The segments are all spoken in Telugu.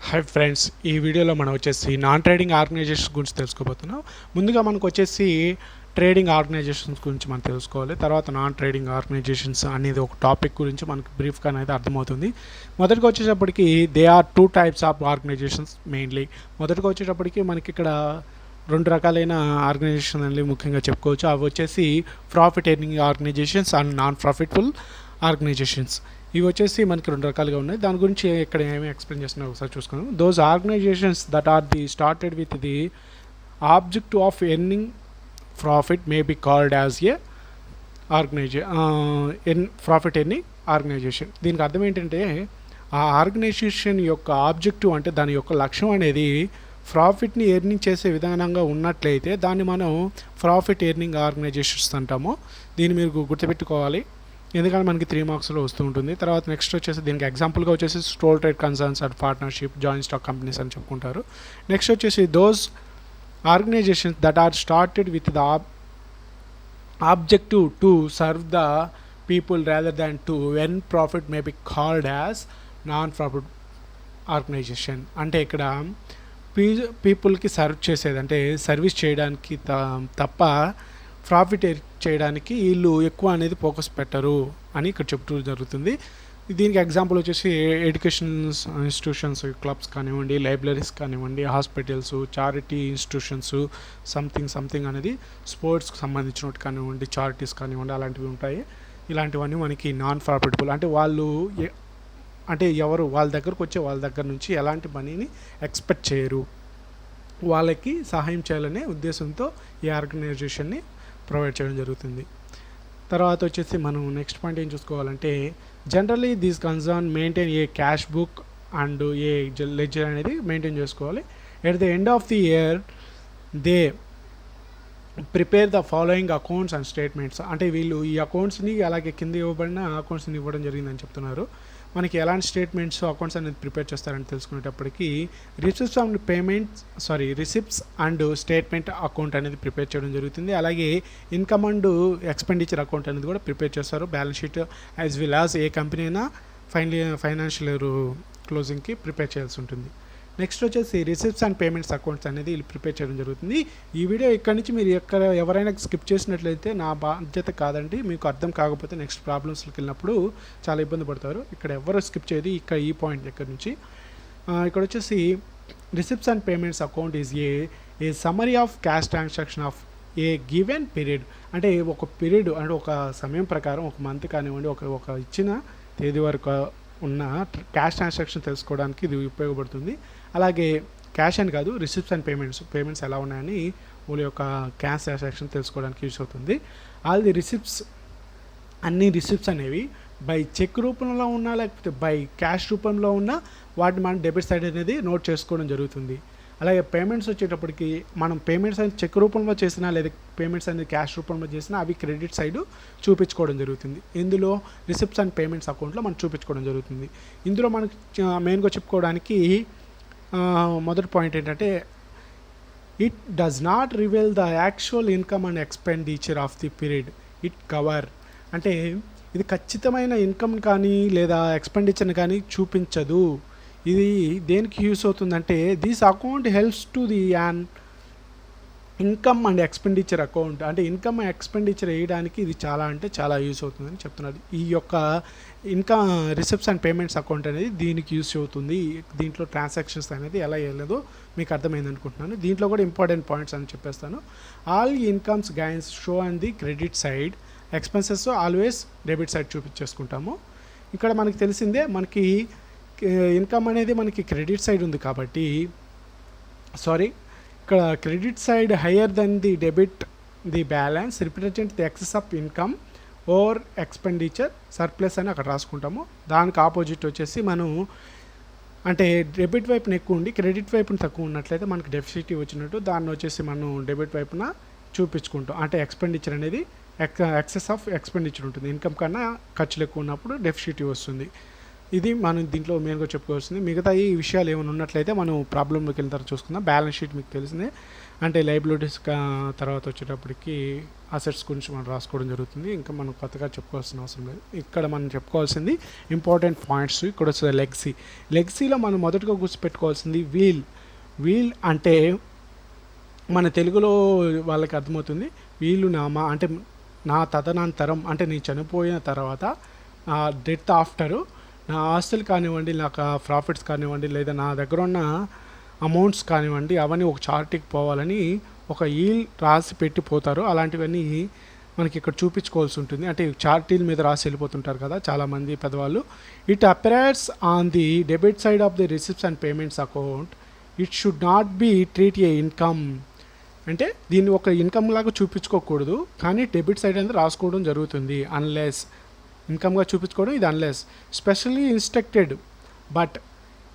హాయ్ ఫ్రెండ్స్, ఈ వీడియోలో మనం వచ్చేసి నాన్ ట్రేడింగ్ ఆర్గనైజేషన్స్ గురించి తెలుసుకోబోతున్నాం. ముందుగా మనకు వచ్చేసి ట్రేడింగ్ ఆర్గనైజేషన్స్ గురించి మనం తెలుసుకోవాలి. తర్వాత నాన్ ట్రేడింగ్ ఆర్గనైజేషన్స్ అనేది ఒక టాపిక్ గురించి మనకు బ్రీఫ్గా అనేది అర్థమవుతుంది. మొదటిగా వచ్చేటప్పటికి they are two types of organisations mainly. మొదటిగా వచ్చేటప్పటికి మనకి ఇక్కడ రెండు రకాలైన ఆర్గనైజేషన్ అనేది ముఖ్యంగా చెప్పుకోవచ్చు. అవి వచ్చేసి profit earning organisations and non profitful organisations. ఇవి వచ్చేసి మనకి రెండు రకాలుగా ఉన్నాయి. దాని గురించి ఇక్కడ ఏమి ఎక్స్ప్లెయిన్ చేస్తున్నారు ఒకసారి చూసుకుందాం. Those organisations that are the started with the objective of earning profit may be called as a profit earning organisation. దీనికి అర్థం ఏంటంటే ఆ ఆర్గనైజేషన్ యొక్క ఆబ్జెక్టివ్ అంటే దాని యొక్క లక్ష్యం అనేది ప్రాఫిట్ని ఎర్నింగ్ చేసే విధానంగా ఉన్నట్లయితే దాన్ని మనం ప్రాఫిట్ ఎర్నింగ్ ఆర్గనైజేషన్స్ అంటాము. దీన్ని మీరు గుర్తుపెట్టుకోవాలి, ఎందుకంటే మనకి 3 మార్క్స్లో వస్తూ ఉంటుంది. తర్వాత నెక్స్ట్ వచ్చేసి దీనికి ఎగ్జాంపుల్గా వచ్చేసి sole trade concerns and partnership, joint stock companies అని చెప్పుకుంటారు. నెక్స్ట్ వచ్చేసి those organisations that are started with the objective to serve the people rather than to earn profit may be called as non profit organisation. అంటే ఇక్కడ పీపుల్కి సర్వ్ చేసేది అంటే సర్వీస్ చేయడానికి తప్ప ప్రాఫిట్ చేయడానికి వీళ్ళు ఎక్కువ అనేది ఫోకస్ పెట్టరు అని ఇక్కడ చెప్తూ జరుగుతుంది. దీనికి ఎగ్జాంపుల్ వచ్చేసి ఎడ్యుకేషన్ ఇన్స్టిట్యూషన్స్, క్లబ్స్ కానివ్వండి, లైబ్రరీస్ కానివ్వండి, హాస్పిటల్స్, చారిటీ ఇన్స్టిట్యూషన్స్, సంథింగ్ అనేది స్పోర్ట్స్కి సంబంధించినట్టు కానివ్వండి, చారిటీస్ కానివ్వండి, అలాంటివి ఉంటాయి. ఇలాంటివన్నీ మనకి నాన్ ప్రాఫిటబుల్. అంటే వాళ్ళు ఎవరు వాళ్ళ దగ్గరకు వచ్చే వాళ్ళ దగ్గర నుంచి ఎలాంటి మనీని ఎక్స్పెక్ట్ చేయరు, వాళ్ళకి సహాయం చేయాలనే ఉద్దేశంతో ఈ ఆర్గనైజేషన్ని ప్రొవైడ్ చేయడం జరుగుతుంది. తర్వాత వచ్చేసి మనం నెక్స్ట్ పాయింట్ ఏం చూసుకోవాలంటే generally these concern maintain a cash book and A ledger అనేది మెయింటైన్ చేసుకోవాలి. At the end of the year they prepare the following accounts and statements. అంటే వీళ్ళు ఈ అకౌంట్స్ని అలాగే కింద ఇవ్వబడిన అకౌంట్స్ని ఇవ్వడం జరిగిందని చెప్తున్నారు. మనకి ఎలాంటి స్టేట్మెంట్స్ అకౌంట్స్ అనేది ప్రిపేర్ చేస్తారని తెలుసుకునేటప్పటికి రిసిప్ట్స్ అండ్ స్టేట్మెంట్ అకౌంట్ అనేది ప్రిపేర్ చేయడం జరుగుతుంది. అలాగే ఇన్కమ్ అండ్ ఎక్స్పెండిచర్ అకౌంట్ అనేది కూడా ప్రిపేర్ చేస్తారు. Balance sheet as well as a company అయినా ఫైనాన్షియల్ ఇయర్ క్లోజింగ్కి ప్రిపేర్ చేయాల్సి ఉంటుంది. నెక్స్ట్ వచ్చేసి రిసిప్ట్స్ అండ్ పేమెంట్స్ అకౌంట్స్ అనేది వీళ్ళు ప్రిపేర్ చేయడం జరుగుతుంది. ఈ వీడియో ఇక్కడి నుంచి మీరు ఎవరైనా స్కిప్ చేసినట్లయితే నా బాధ్యత కాదండి. మీకు అర్థం కాకపోతే నెక్స్ట్ ప్రాబ్లమ్స్కి వెళ్ళినప్పుడు చాలా ఇబ్బంది పడతారు. ఇక్కడ ఎవరు స్కిప్ చేయదు. ఇక్కడ ఈ పాయింట్ దగ్గర నుంచి ఇక్కడ వచ్చేసి receipts and payments account is a summary of cash transaction of a given period. అంటే ఒక పీరియడ్ అంటే ఒక సమయం ప్రకారం ఒక మంత్ కానివ్వండి, ఒక ఇచ్చిన తేదీ వరకు ఉన్న క్యాష్ ట్రాన్సాక్షన్ తెలుసుకోవడానికి ఇది ఉపయోగపడుతుంది. అలాగే క్యాష్ అని కాదు, రిసిప్ట్స్ అండ్ పేమెంట్స్ ఎలా ఉన్నాయని వాళ్ళ యొక్క క్యాష్ ట్రాన్సాక్షన్ తెలుసుకోవడానికి యూస్ అవుతుంది. ఆల్ ది అన్ని రిసిప్ట్స్ అనేవి బై చెక్ రూపంలో ఉన్నా లేకపోతే బై క్యాష్ రూపంలో ఉన్నా వాటిని మనం డెబిట్ సైడ్ అనేది నోట్ చేసుకోవడం జరుగుతుంది. అలాగే పేమెంట్స్ వచ్చేటప్పటికి మనం పేమెంట్స్ అనేది చెక్ రూపంలో చేసినా లేదా పేమెంట్స్ అనేది క్యాష్ రూపంలో చేసినా అవి క్రెడిట్ సైడ్ చూపించుకోవడం జరుగుతుంది. ఇందులో రిసిప్ట్స్ అండ్ పేమెంట్స్ అకౌంట్లో మనం చూపించుకోవడం జరుగుతుంది. ఇందులో మనకి మెయిన్గా చెప్పుకోవడానికి మొదటి పాయింట్ ఏంటంటే it does not reveal the actual income and expenditure of the period it cover. అంటే ఇది ఖచ్చితమైన ఇన్కమ్ కానీ లేదా ఎక్స్పెండిచర్ని కానీ చూపించదు. ఇది దేనికి యూస్ అవుతుందంటే this account helps to the income and expenditure account. అంటే ఇన్కమ్ అండ్ ఎక్స్పెండిచర్ వేయడానికి ఇది చాలా యూస్ అవుతుందని చెప్తున్నారు. ఈ యొక్క income receipts and payments account అనేది దీనికి యూస్ అవుతుంది. దీంట్లో ట్రాన్సాక్షన్స్ అనేది ఎలా వేయలేదో మీకు అర్థమైంది అనుకుంటున్నాను. దీంట్లో కూడా ఇంపార్టెంట్ పాయింట్స్ అని చెప్పేస్తాను. All incomes gains show and the credit side, expenses always debit side చూపించేసుకుంటాము. ఇక్కడ మనకి తెలిసిందే, మనకి ఇన్కమ్ అనేది మనకి క్రెడిట్ సైడ్ ఉంది కాబట్టి ఇక్కడ credit side higher than the debit the balance represent the excess of income or expenditure surplus అని అక్కడ రాసుకుంటాము. దానికి ఆపోజిట్ వచ్చేసి మనం అంటే డెబిట్ వైపున ఎక్కువ ఉండి క్రెడిట్ వైపున తక్కువ ఉన్నట్లయితే మనకి డెఫిసిట్ వచ్చినట్టు దాన్ని వచ్చేసి మనం డెబిట్ వైపున చూపించుకుంటాం. అంటే ఎక్స్పెండిచర్ అనేది ఎక్సెస్ ఆఫ్ ఎక్స్పెండిచర్ ఉంటుంది. ఇన్కమ్ కన్నా ఖర్చులు ఎక్కువ ఉన్నప్పుడు డెఫిసిట్ వస్తుంది. ఇది మనం దీంట్లో మెయిన్గా చెప్పుకోవాల్సింది. మిగతా ఈ విషయాలు ఏమైనా ఉన్నట్లయితే మనం ప్రాబ్లంలోకి వెళ్ళిన తర్వాత చూసుకుందాం. బ్యాలెన్స్ షీట్ మీకు తెలిసిందే, అంటే లైబిలిటీస్ తర్వాత వచ్చేటప్పటికి అసెట్స్ గురించి మనం రాసుకోవడం జరుగుతుంది. ఇంకా మనం కొత్తగా చెప్పుకోవాల్సిన అవసరం లేదు. ఇక్కడ మనం చెప్పుకోవాల్సింది ఇంపార్టెంట్ పాయింట్స్. ఇక్కడ వస్తుంది లెగసీ. లెగసీలో మనం మొదటగా గుర్తుపెట్టుకోవాల్సింది వీల్ అంటే మన తెలుగులో వాళ్ళకి అర్థమవుతుంది, వీళ్ళు అంటే నా తదనంతరం, అంటే నేను చనిపోయిన తర్వాత డెత్ ఆఫ్టరు నా ఆస్తులు కానివ్వండి, నాకు ప్రాఫిట్స్ కానివ్వండి, లేదా నా దగ్గర ఉన్న అమౌంట్స్ కానివ్వండి, అవన్నీ ఒక చార్ట్కి పోవాలని ఒక ఈల్ రాసి పెట్టిపోతారు. అలాంటివన్నీ మనకి ఇక్కడ చూపించుకోవాల్సి ఉంటుంది. అంటే చార్టీల మీద రాసి వెళ్ళిపోతుంటారు కదా చాలామంది పెద్దవాళ్ళు. It appears on the debit side of the receipts and payments account. It should not be treat A income. అంటే దీన్ని ఒక ఇన్కమ్ లాగా చూపించుకోకూడదు, కానీ డెబిట్ సైడ్ అనేది రాసుకోవడం జరుగుతుంది. అన్లెస్ ఇన్కమ్గా చూపించుకోవడం ఇది unless specially instructed, but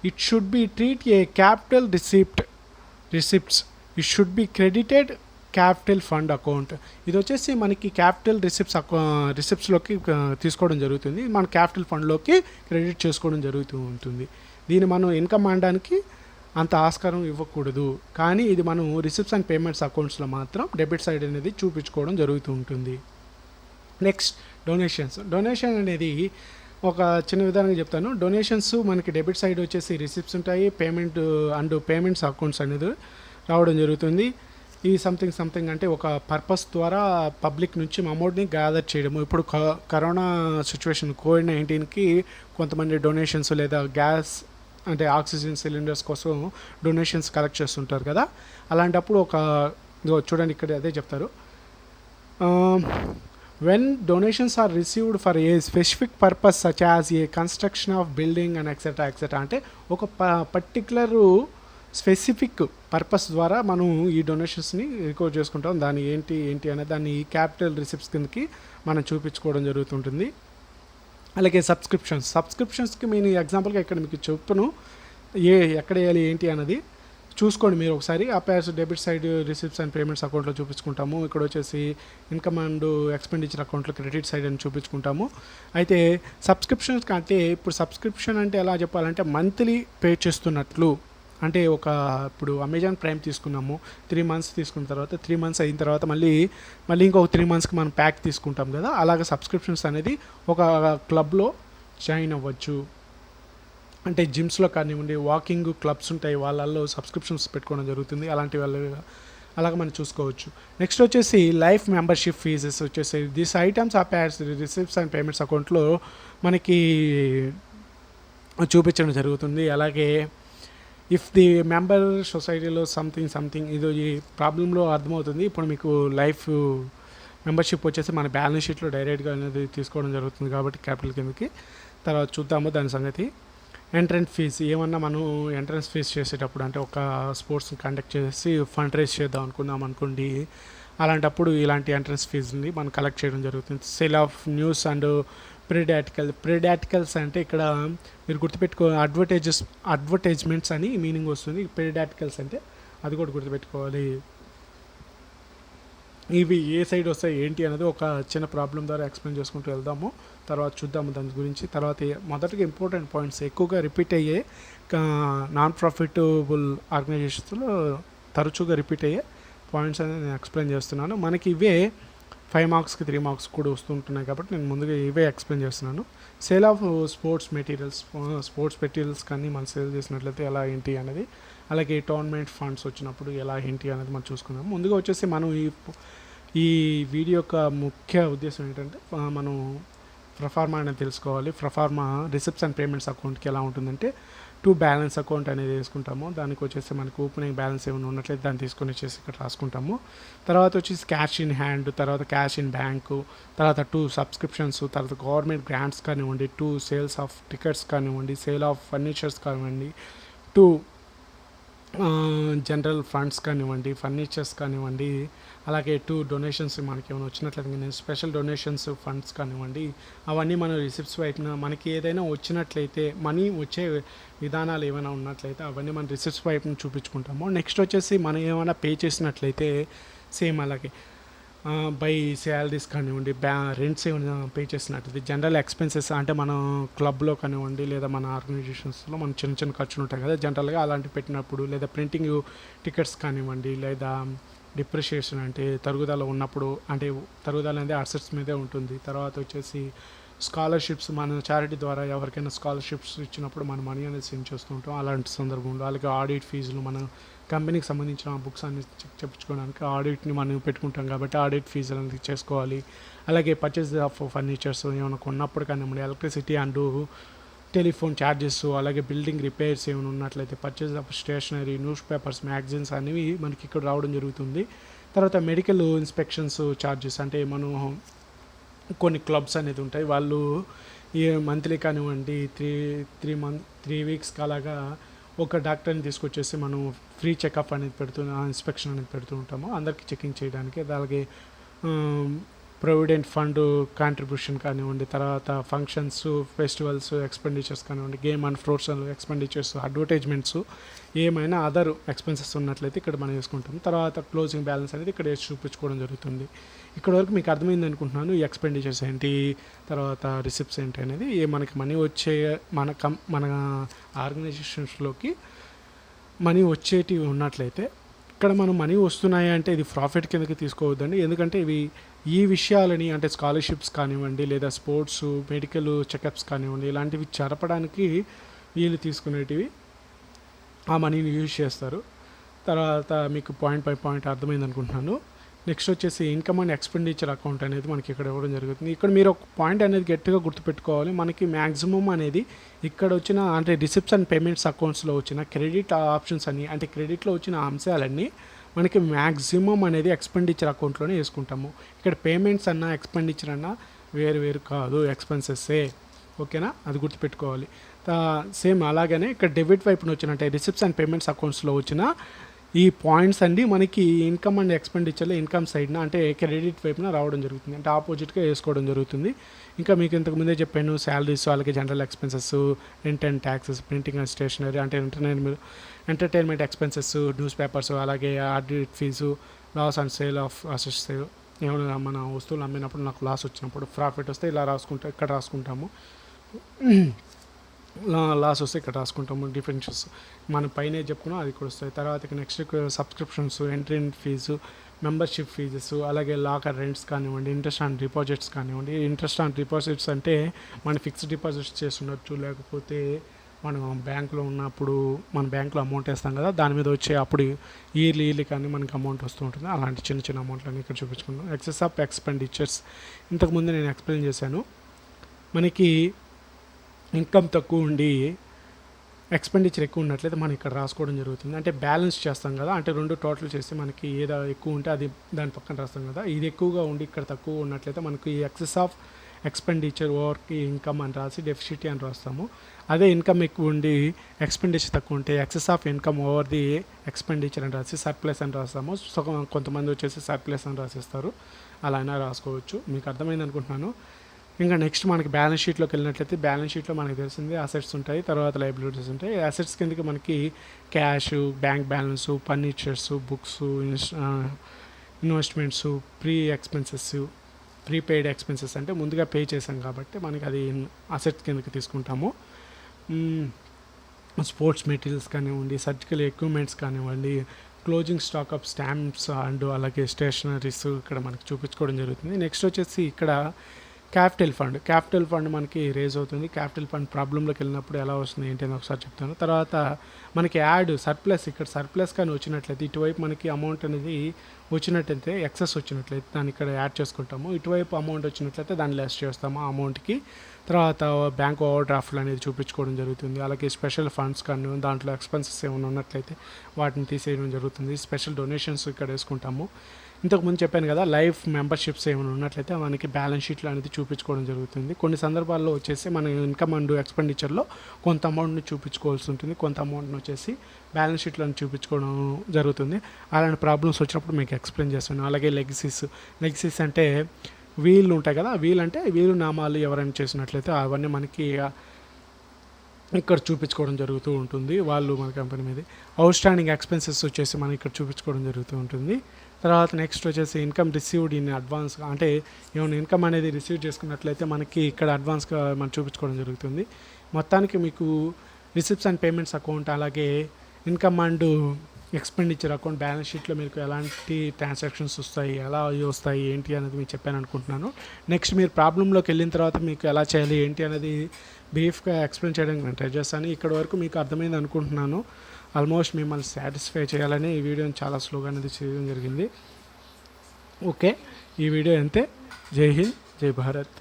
it should be treat A capital receipts. It should be credited capital fund account. ఇది వచ్చేసి మనకి క్యాపిటల్ రిసిప్ట్స్లోకి తీసుకోవడం జరుగుతుంది, మన క్యాపిటల్ ఫండ్లోకి క్రెడిట్ చేసుకోవడం జరుగుతూ ఉంటుంది. దీన్ని మనం ఇన్కమ్ అనడానికి అంత ఆస్కారం ఇవ్వకూడదు, కానీ ఇది మనం రిసిప్ట్స్ అండ్ పేమెంట్స్ అకౌంట్స్లో మాత్రం డెబిట్ సైడ్ అనేది చూపించుకోవడం జరుగుతూ ఉంటుంది. నెక్స్ట్ డొనేషన్ అనేది ఒక చిన్న విధానంగా చెప్తాను. డొనేషన్స్ మనకి డెబిట్ సైడ్ వచ్చేసి రిసిప్ట్స్ ఉంటాయి, పేమెంట్స్ అకౌంట్స్ అనేది రావడం జరుగుతుంది. ఈ సంథింగ్ అంటే ఒక పర్పస్ ద్వారా పబ్లిక్ నుంచి అమౌంట్ని గ్యాదర్ చేయడము. ఇప్పుడు కరోనా సిచ్యువేషన్ కోవిడ్-19కి కొంతమంది డొనేషన్స్ లేదా గ్యాస్ అంటే ఆక్సిజన్ సిలిండర్స్ కోసం డొనేషన్స్ కలెక్ట్ చేస్తుంటారు కదా, అలాంటప్పుడు చూడండి ఇక్కడ అదే చెప్తారు. When donations are received for a specific purpose such as a construction of building and etcetera అంటే ఒక పర్టికులర్ స్పెసిఫిక్ పర్పస్ ద్వారా మనం ఈ డొనేషన్స్ని రికార్డ్ చేసుకుంటాం. దాని ఏంటి అనేది దాన్ని క్యాపిటల్ రిసిప్ట్స్ కిందకి మనం చూపించుకోవడం జరుగుతుంటుంది. అలాగే సబ్స్క్రిప్షన్స్కి నేను ఎగ్జాంపుల్గా ఇక్కడ మీకు చెప్తాను ఎక్కడ వేయాలి ఏంటి అన్నది చూసుకోండి మీరు ఒకసారి. Appears debit side receipts and payments అకౌంట్లో చూపించుకుంటాము. ఇక్కడ వచ్చేసి ఇన్కమ్ అండ్ ఎక్స్పెండిచర్ అకౌంట్లో క్రెడిట్ సైడ్ అని చూపించుకుంటాము. అయితే సబ్స్క్రిప్షన్స్ అంటే ఇప్పుడు సబ్స్క్రిప్షన్ అంటే ఎలా చెప్పాలంటే మంత్లీ పే చేస్తున్నట్లు. అంటే ఇప్పుడు అమెజాన్ ప్రైమ్ తీసుకున్నాము, 3 months తీసుకున్న తర్వాత 3 months అయిన తర్వాత మళ్ళీ ఇంకొక 3 monthsకి మనం ప్యాక్ తీసుకుంటాం కదా, అలాగే సబ్స్క్రిప్షన్స్ అనేది ఒక క్లబ్లో జాయిన్ అవ్వచ్చు. అంటే జిమ్స్లో కానివ్వండి, వాకింగ్ క్లబ్స్ ఉంటాయి, వాళ్ళల్లో సబ్స్క్రిప్షన్స్ పెట్టుకోవడం జరుగుతుంది. అలాంటి వాళ్ళు అలాగే మనం చూసుకోవచ్చు. నెక్స్ట్ వచ్చేసి లైఫ్ మెంబర్షిప్ ఫీజెస్ వచ్చేసి this items of ads receipts and payments అకౌంట్లో మనకి చూపించడం జరుగుతుంది. అలాగే ఇఫ్ ది మెంబర్ సొసైటీలో సంథింగ్ ఇది ఈ ప్రాబ్లంలో అర్థమవుతుంది. ఇప్పుడు మీకు లైఫ్ మెంబర్షిప్ వచ్చేసి మన బ్యాలెన్స్ షీట్లో డైరెక్ట్గా అనేది తీసుకోవడం జరుగుతుంది కాబట్టి క్యాపిటల్ కిందకి. తర్వాత చూద్దాము దాని సంగతి. ఎంట్రన్స్ ఫీజు ఏమన్నా మనం ఎంట్రన్స్ ఫీజు చేసేటప్పుడు అంటే ఒక స్పోర్ట్స్ కండక్ట్ చేసి ఫండ్ రైజ్ చేద్దాం అనుకోండి, అలాంటప్పుడు ఇలాంటి ఎంట్రన్స్ ఫీజుని మనం కలెక్ట్ చేయడం జరుగుతుంది. సేల్ ఆఫ్ న్యూస్ అండ్ ప్రిడాటికల్స్ అంటే ఇక్కడ మీరు గుర్తుపెట్టుకో అడ్వర్టైజ్మెంట్స్ అని మీనింగ్ వస్తుంది. ప్రిడాటికల్స్ అంటే అది కూడా గుర్తుపెట్టుకోవాలి. ఇవి ఏ సైడ్ వస్తాయి ఏంటి అనేది ఒక చిన్న ప్రాబ్లం ద్వారా ఎక్స్ప్లెయిన్ చేసుకుంటూ వెళ్దాము. తర్వాత చూద్దాము దాని గురించి. తర్వాత మొదటిగా ఇంపార్టెంట్ పాయింట్స్ ఎక్కువగా రిపీట్ అయ్యే నాన్ ప్రాఫిటబుల్ ఆర్గనైజేషన్స్లో తరచుగా రిపీట్ అయ్యే పాయింట్స్ అనేది నేను ఎక్స్ప్లెయిన్ చేస్తున్నాను. మనకి ఇవే 5 marksకి 3 marks కూడా వస్తుంటున్నాయి కాబట్టి నేను ముందుగా ఇవే ఎక్స్ప్లెయిన్ చేస్తున్నాను. సేల్ ఆఫ్ స్పోర్ట్స్ మెటీరియల్స్ కానీ మనం సేల్ చేసినట్లయితే ఎలా ఏంటి అనేది, అలాగే టోర్నమెంట్ ఫండ్స్ వచ్చినప్పుడు ఎలా ఏంటి అనేది మనం చూసుకున్నాము. ముందుగా వచ్చేసి మనం ఈ వీడియో యొక్క ముఖ్య ఉద్దేశం ఏంటంటే మనం ప్రొఫార్మా అనేది తెలుసుకోవాలి. ప్రొఫార్మా రిసిప్ట్స్ అండ్ పేమెంట్స్ అకౌంట్కి ఎలా ఉంటుందంటే బ్యాలెన్స్ అకౌంట్ అనేది వేసుకుంటాము. దానికి వచ్చేసి మనకు ఓపెనింగ్ బ్యాలెన్స్ ఏమైనా ఉన్నట్లయితే దాన్ని తీసుకొని వచ్చేసి ఇక్కడ రాసుకుంటాము. తర్వాత వచ్చేసి క్యాష్ ఇన్ హ్యాండ్, తర్వాత క్యాష్ ఇన్ బ్యాంకు, తర్వాత 2 సబ్స్క్రిప్షన్స్, తర్వాత గవర్నమెంట్ గ్రాంట్స్ కానివ్వండి, 2 సేల్స్ ఆఫ్ టికెట్స్ కానివ్వండి, సేల్ ఆఫ్ ఫర్నిచర్స్ కానివ్వండి, 2 జనరల్ ఫండ్స్ కానివ్వండి, ఫర్నిచర్స్ కానివ్వండి, అలాగే 2 డొనేషన్స్ మనకి ఏమైనా వచ్చినట్లయితే స్పెషల్ డొనేషన్స్ ఫండ్స్ కానివ్వండి, అవన్నీ మన రిసిప్ట్స్ వైపున మనకి ఏదైనా వచ్చినట్లయితే మనీ వచ్చే విధానాలు ఏమైనా ఉన్నట్లయితే అవన్నీ మన రిసిప్ట్స్ వైపున చూపించుకుంటాము. నెక్స్ట్ వచ్చేసి మనం ఏమైనా పే చేసినట్లయితే సేమ్ అలాగే బై శాలరీస్ కానివ్వండి, రెంట్స్ ఏమైనా పే చేసినట్టు, జనరల్ ఎక్స్పెన్సెస్ అంటే మనం క్లబ్లో కానివ్వండి లేదా మన ఆర్గనైజేషన్స్లో మన చిన్న చిన్న ఖర్చులు ఉంటాయి కదా జనరల్గా, అలాంటివి పెట్టినప్పుడు, లేదా ప్రింటింగ్ టికెట్స్ కానివ్వండి, లేదా డిప్రిషియేషన్ అంటే తరుగుదల ఉన్నప్పుడు, అంటే తరుగుదల అనేది అసెట్స్ మీదే ఉంటుంది. తర్వాత వచ్చేసి స్కాలర్షిప్స్, మన చారిటీ ద్వారా ఎవరికైనా స్కాలర్షిప్స్ ఇచ్చినప్పుడు మన మనీ అనేది సెండ్ చేస్తూ ఉంటాం అలాంటి సందర్భంలో. అలాగే ఆడిట్ ఫీజులు, మన కంపెనీకి సంబంధించిన బుక్స్ అన్ని చెక్ చేయించుకోవడానికి ఆడిట్ని మనం పెట్టుకుంటాం కాబట్టి ఆడిట్ ఫీజులు అనేది చేసుకోవాలి. అలాగే పర్చేస్ ఆఫ్ ఫర్నిచర్స్ ఏమైనా కొన్నప్పుడు కానివ్వండి, ఎలక్ట్రిసిటీ అండ్ టెలిఫోన్ ఛార్జెస్, అలాగే బిల్డింగ్ రిపేర్స్ ఏమైనా ఉన్నట్లయితే purchase of stationery, newspapers, magazines అనేవి మనకి ఇక్కడ రావడం జరుగుతుంది. తర్వాత మెడికల్ ఇన్స్పెక్షన్స్ ఛార్జెస్, అంటే మనం కొన్ని క్లబ్స్ అనేది ఉంటాయి, వాళ్ళు ఈ మంత్లీ కానివ్వండి 3 వీక్స్కి అలాగా ఒక డాక్టర్ని తీసుకొచ్చేసి మనం ఫ్రీ చెకప్ అనేది ఇన్స్పెక్షన్ అనేది పెడుతూ ఉంటాము అందరికీ చెకింగ్ చేయడానికి. అలాగే ప్రొవిడెంట్ ఫండ్ కాంట్రిబ్యూషన్ కానివ్వండి, తర్వాత ఫంక్షన్స్, ఫెస్టివల్స్ ఎక్స్పెండిచర్స్ కానివ్వండి, గేమ్ అండ్ ఫ్రోట్స్ ఎక్స్పెండిచర్స్, అడ్వర్టైజ్మెంట్స్, ఏమైనా అదర్ ఎక్స్పెన్సెస్ ఉన్నట్లయితే ఇక్కడ మనం వేసుకుంటాం. తర్వాత క్లోజింగ్ బ్యాలెన్స్ అనేది ఇక్కడ వేసి చూపించుకోవడం జరుగుతుంది. ఇక్కడ వరకు మీకు అర్థమైంది అనుకుంటున్నాను ఈ ఎక్స్పెండిచర్స్ ఏంటి, తర్వాత రిసిప్ట్స్ ఏంటి అనేది. మనకి మనీ వచ్చే మన ఆర్గనైజేషన్స్లోకి మనీ వచ్చేటివి ఉన్నట్లయితే ఇక్కడ మనం మనీ వస్తున్నాయి అంటే ఇది ప్రాఫిట్ కిందకి తీసుకోవద్దండి. ఎందుకంటే ఈ విషయాలని, అంటే స్కాలర్షిప్స్ కానివ్వండి, లేదా స్పోర్ట్స్, మెడికల్ చెకప్స్ కానివ్వండి, ఇలాంటివి జరపడానికి వీళ్ళు తీసుకునేటివి ఆ మనీని యూజ్ చేస్తారు. తర్వాత మీకు పాయింట్ బై పాయింట్ అర్థమైంది అనుకుంటున్నాను. నెక్స్ట్ వచ్చేసి ఇన్కమ్ అండ్ ఎక్స్పెండిచర్ అకౌంట్ అనేది మనకి ఇక్కడ ఇవ్వడం జరుగుతుంది. ఇక్కడ మీరు ఒక పాయింట్ అనేది గట్టిగా గుర్తుపెట్టుకోవాలి. మనకి మ్యాక్సిమం అనేది ఇక్కడ వచ్చిన, అంటే రిసిప్ట్స్ అండ్ పేమెంట్స్ అకౌంట్స్లో వచ్చిన క్రెడిట్ ఆప్షన్స్ అన్ని, అంటే క్రెడిట్లో వచ్చిన అంశాలన్నీ మనకి మ్యాక్సిమం అనేది ఎక్స్పెండిచర్ అకౌంట్లోనే వేసుకుంటాము. ఇక్కడ పేమెంట్స్ అన్నా ఎక్స్పెండిచర్ అన్నా వేరు కాదు, ఎక్స్పెన్సెస్సే. ఓకేనా, అది గుర్తుపెట్టుకోవాలి. సేమ్ అలాగనే ఇక్కడ డెబిట్ వైపున వచ్చినట్టే రిసిప్ట్స్ అండ్ పేమెంట్స్ అకౌంట్స్లో వచ్చిన ఈ పాయింట్స్ అండి మనకి ఇన్కమ్ అండ్ ఎక్స్పెండిచర్లో ఇన్కమ్ సైడ్న, అంటే క్రెడిట్ వైపున రావడం జరుగుతుంది, అంటే ఆపోజిట్గా వేసుకోవడం జరుగుతుంది. ఇంకా మీకు ఇంతకుముందే చెప్పాను శాలరీస్, అలాగే general expenses, rent and taxes, printing and stationery, అంటే ఎంటర్టైన్మెంట్ ఎక్స్పెన్సెస్, న్యూస్ పేపర్స్, అలాగే audit fee, loss and sale of assets, ఏమైనా మన వస్తువులు అమ్మినప్పుడు నాకు లాస్ వచ్చినప్పుడు, ప్రాఫిట్ వస్తే ఇలా ఇక్కడ రాసుకుంటాము, లాస్ వస్తే ఇక్కడ రాసుకుంటాము. డిఫరెన్షియల్స్ మన పైన చెప్పుకున్నాం అది కూడా వస్తాయి. తర్వాత next subscriptions, entry fee, membership fees, అలాగే లాకర్ రెంట్స్ కానివ్వండి, ఇంట్రెస్ట్ ఆన్ డిపాజిట్స్ కానివ్వండి. ఇంట్రెస్ట్ ఆన్ డిపాజిట్స్ అంటే మనం ఫిక్స్డ్ డిపాజిట్స్ చేస్తుండొచ్చు, లేకపోతే మనం బ్యాంకులో ఉన్నప్పుడు మన బ్యాంకులో అమౌంట్ వేస్తాం కదా, దాని మీద వచ్చే అప్పుడు ఇయర్లీ కానీ మనకి అమౌంట్ వస్తూ ఉంటుంది. అలాంటి చిన్న అమౌంట్లన్నీ ఇక్కడ చూపించుకుంటాం. ఎక్సెస్ ఆఫ్ ఎక్స్పెండిచర్స్ ఇంతకుముందు నేను ఎక్స్ప్లెయిన్ చేశాను. మనకి ఇన్కమ్ తక్కువ ఉండి ఎక్స్పెండిచర్ ఎక్కువ ఉన్నట్లయితే మనం ఇక్కడ రాసుకోవడం జరుగుతుంది. అంటే బ్యాలెన్స్ చేస్తాం కదా, అంటే రెండు టోటల్ చేస్తే మనకి ఏదో ఎక్కువ ఉంటే అది దాని పక్కన రాస్తాం కదా, ఇది ఎక్కువగా ఉండి ఇక్కడ తక్కువ ఉన్నట్లయితే మనకి ఎక్సెస్ ఆఫ్ ఎక్స్పెండిచర్ ఓవర్కి ఇన్కమ్ అని రాసి డెఫిసిటీ అని రాస్తాము. అదే ఇన్కమ్ ఎక్కువ ఉండి ఎక్స్పెండిచర్ తక్కువ ఉంటే excess of income over the expenditure అని రాసి సర్ప్లస్ అని రాస్తాము. సో కొంతమంది వచ్చేసి సర్ప్లస్ అని రాసిస్తారు, అలా అయినా రాసుకోవచ్చు. మీకు అర్థమైంది అనుకుంటున్నాను. ఇంకా నెక్స్ట్ మనకి బ్యాలెన్స్ షీట్లోకి వెళ్ళినట్లయితే బ్యాలెన్స్ షీట్లో మనకి తెలిసింది అసెట్స్ ఉంటాయి, తర్వాత లయబిలిటీస్ ఉంటాయి. అసెట్స్ కిందకి మనకి cash, bank balance, furnitures, books, investments, prepaid expenses అంటే ముందుగా పే చేసాం కాబట్టి మనకి అది అసెట్స్ కిందకి తీసుకుంటాము. స్పోర్ట్స్ మెటీరియల్స్ కానివ్వండి, సర్జికల్ ఎక్విప్మెంట్స్ కానివ్వండి, closing stock of stamps and అలాగే స్టేషనరీస్ ఇక్కడ మనకి చూపించుకోవడం జరుగుతుంది. నెక్స్ట్ వచ్చేసి ఇక్కడ క్యాపిటల్ ఫండ్ మనకి రేజ్ అవుతుంది. క్యాపిటల్ ఫండ్ ప్రాబ్లంలోకి వెళ్ళినప్పుడు ఎలా వస్తుంది ఏంటి అని ఒకసారి చెప్తాను. తర్వాత మనకి సర్ప్లస్, ఇక్కడ సర్ప్లస్ కానీ వచ్చినట్లయితే ఇటువైపు మనకి అమౌంట్ అనేది వచ్చినట్టయితే ఎక్సెస్ వచ్చినట్లయితే దాన్ని ఇక్కడ యాడ్ చేసుకుంటాము. ఇటువైపు అమౌంట్ వచ్చినట్లయితే దాన్ని లెస్ చేస్తాము ఆ అమౌంట్కి. తర్వాత బ్యాంక్ ఓవర్ డ్రాఫ్ట్లు అనేది చూపించుకోవడం జరుగుతుంది. అలాగే స్పెషల్ ఫండ్స్ కానీ దాంట్లో ఎక్స్పెన్సెస్ ఏమైనా ఉన్నట్లయితే వాటిని తీసేయడం జరుగుతుంది. స్పెషల్ డొనేషన్స్ ఇక్కడ వేసుకుంటాము. ఇంతకుముందు చెప్పాను కదా, లైఫ్ మెంబర్షిప్స్ ఏమైనా ఉన్నట్లయితే మనకి బ్యాలెన్స్ షీట్లో అనేది చూపించుకోవడం జరుగుతుంది. కొన్ని సందర్భాల్లో వచ్చేసి మన ఇన్కమ్ అండ్ ఎక్స్పెండిచర్లో కొంత అమౌంట్ని చూపించుకోవాల్సి ఉంటుంది, కొంత అమౌంట్ని వచ్చేసి బ్యాలెన్స్ షీట్లో చూపించుకోవడం జరుగుతుంది. అలాంటి ప్రాబ్లమ్స్ వచ్చినప్పుడు మీకు ఎక్స్ప్లెయిన్ చేస్తాను. అలాగే లెగసీస్ అంటే వీళ్ళు ఉంటాయి కదా, వీళ్ళు నామాలు ఎవరైనా చేసినట్లయితే అవన్నీ మనకి ఇక్కడ చూపించుకోవడం జరుగుతూ ఉంటుంది, వాళ్ళు మన కంపెనీ మీద. అవుట్ స్టాండింగ్ ఎక్స్పెన్సెస్ వచ్చేసి మనం ఇక్కడ చూపించుకోవడం జరుగుతూ ఉంటుంది. తర్వాత నెక్స్ట్ వచ్చేసి ఇన్కమ్ రిసీవ్డ్ ఇన్ అడ్వాన్స్గా, అంటే ఏమైనా ఇన్కమ్ అనేది రిసీవ్ చేసుకున్నట్లయితే మనకి ఇక్కడ అడ్వాన్స్గా మనం చూపించుకోవడం జరుగుతుంది. మొత్తానికి మీకు రిసిప్ట్స్ అండ్ పేమెంట్స్ అకౌంట్, అలాగే income and expenditure account, balance షీట్లో మీకు ఎలాంటి ట్రాన్సాక్షన్స్ వస్తాయి, ఎలా వస్తాయి ఏంటి అనేది మీకు చెప్పాను అనుకుంటున్నాను. నెక్స్ట్ మీరు ప్రాబ్లంలోకి వెళ్ళిన తర్వాత మీకు ఎలా చేయాలి ఏంటి అనేది బ్రీఫ్గా ఎక్స్ప్లెయిన్ చేయడానికి నేను ట్రై చేస్తాను. ఇక్కడ వరకు మీకు అర్థమైంది అనుకుంటున్నాను. ఆల్మోస్ట్ మిమ్మల్ని సాటిస్ఫై చేయాలని ఈ వీడియోని చాలా స్లోగా అనేది చేయడం జరిగింది. ఓకే, ఈ వీడియో అంతే. జై హింద్, జై భారత్.